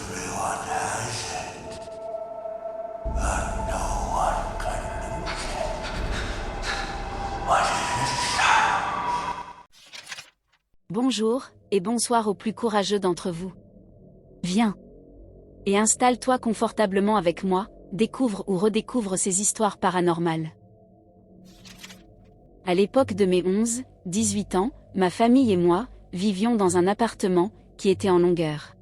Everyone has it, but no one can lose it. What is it? Bonjour, et bonsoir aux plus courageux d'entre vous. Viens. Et installe-toi confortablement avec moi, découvre ou redécouvre ces histoires paranormales. À l'époque de mes 11, 18 ans, ma famille et moi, vivions dans un appartement, qui était en longueur.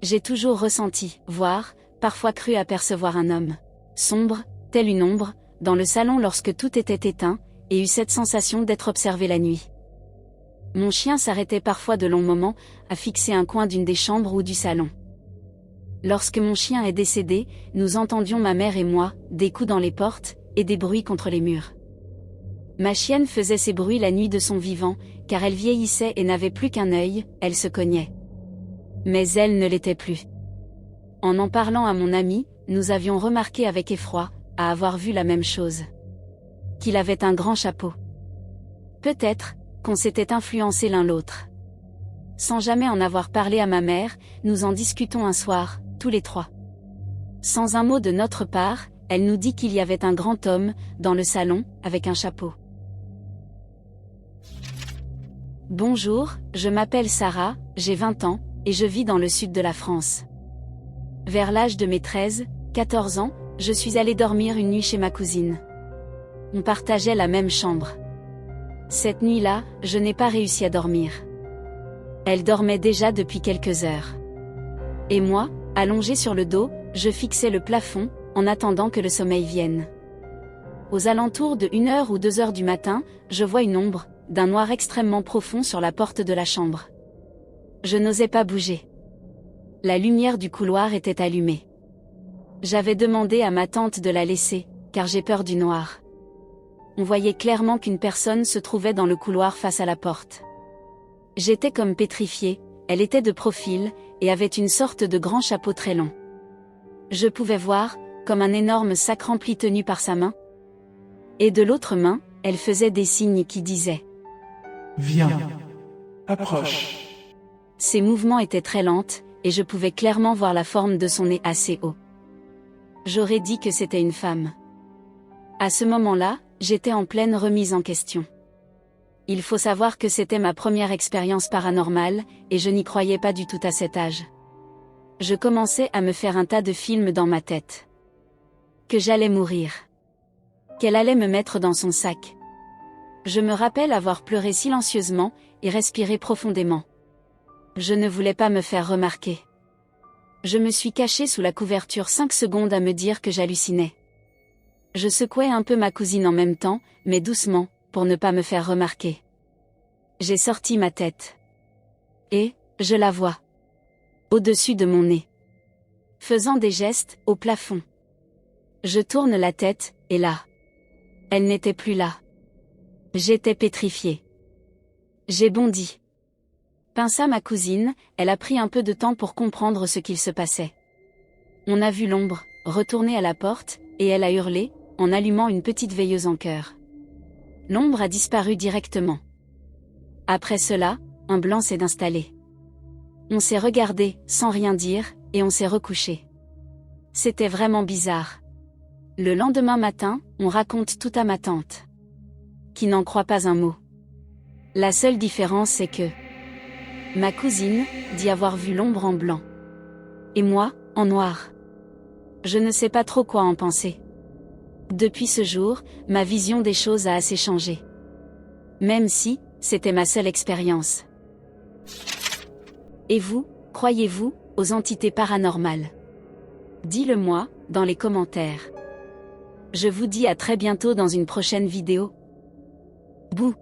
J'ai toujours ressenti, voire, parfois cru apercevoir un homme, sombre, tel une ombre, dans le salon lorsque tout était éteint, et eu cette sensation d'être observé la nuit. Mon chien s'arrêtait parfois de longs moments, à fixer un coin d'une des chambres ou du salon. Lorsque mon chien est décédé, nous entendions ma mère et moi, des coups dans les portes, et des bruits contre les murs. Ma chienne faisait ces bruits la nuit de son vivant, car elle vieillissait et n'avait plus qu'un œil, elle se cognait. Mais elle ne l'était plus. En parlant à mon ami, nous avions remarqué avec effroi, à avoir vu la même chose. Qu'il avait un grand chapeau. Peut-être, qu'on s'était influencé l'un l'autre. Sans jamais en avoir parlé à ma mère, nous en discutons un soir, tous les trois. Sans un mot de notre part, elle nous dit qu'il y avait un grand homme, dans le salon, avec un chapeau. Bonjour, je m'appelle Sarah, j'ai 20 ans, et je vis dans le sud de la France. Vers l'âge de mes 13, 14 ans, je suis allée dormir une nuit chez ma cousine. On partageait la même chambre. Cette nuit-là, je n'ai pas réussi à dormir. Elle dormait déjà depuis quelques heures. Et moi, allongée sur le dos, je fixais le plafond, en attendant que le sommeil vienne. Aux alentours de 1h ou 2h du matin, je vois une ombre, d'un noir extrêmement profond sur la porte de la chambre. Je n'osais pas bouger. La lumière du couloir était allumée. J'avais demandé à ma tante de la laisser, car j'ai peur du noir. On voyait clairement qu'une personne se trouvait dans le couloir face à la porte. J'étais comme pétrifiée, elle était de profil, et avait une sorte de grand chapeau très long. Je pouvais voir, comme un énorme sac rempli tenu par sa main. Et de l'autre main, elle faisait des signes qui disaient « Viens, approche ». Ses mouvements étaient très lents, et je pouvais clairement voir la forme de son nez assez haut. J'aurais dit que c'était une femme. À ce moment-là, j'étais en pleine remise en question. Il faut savoir que c'était ma première expérience paranormale, et je n'y croyais pas du tout à cet âge. Je commençais à me faire un tas de films dans ma tête. Que j'allais mourir. Qu'elle allait me mettre dans son sac. Je me rappelle avoir pleuré silencieusement, et respiré profondément. Je ne voulais pas me faire remarquer. Je me suis cachée sous la couverture 5 secondes à me dire que j'hallucinais. Je secouais un peu ma cousine en même temps, mais doucement, pour ne pas me faire remarquer. J'ai sorti ma tête. Et, je la vois. Au-dessus de mon nez. Faisant des gestes, au plafond. Je tourne la tête, et là. Elle n'était plus là. J'étais pétrifiée. J'ai bondi. Pinça ma cousine, elle a pris un peu de temps pour comprendre ce qu'il se passait. On a vu l'ombre, retourner à la porte, et elle a hurlé, en allumant une petite veilleuse en cœur. L'ombre a disparu directement. Après cela, un blanc s'est installé. On s'est regardé, sans rien dire, et on s'est recouché. C'était vraiment bizarre. Le lendemain matin, on raconte tout à ma tante. Qui n'en croit pas un mot. La seule différence c'est que ma cousine dit avoir vu l'ombre en blanc. Et moi, en noir. Je ne sais pas trop quoi en penser. Depuis ce jour, ma vision des choses a assez changé. Même si, c'était ma seule expérience. Et vous, croyez-vous, aux entités paranormales? Dis-le-moi, dans les commentaires. Je vous dis à très bientôt dans une prochaine vidéo. Bouh!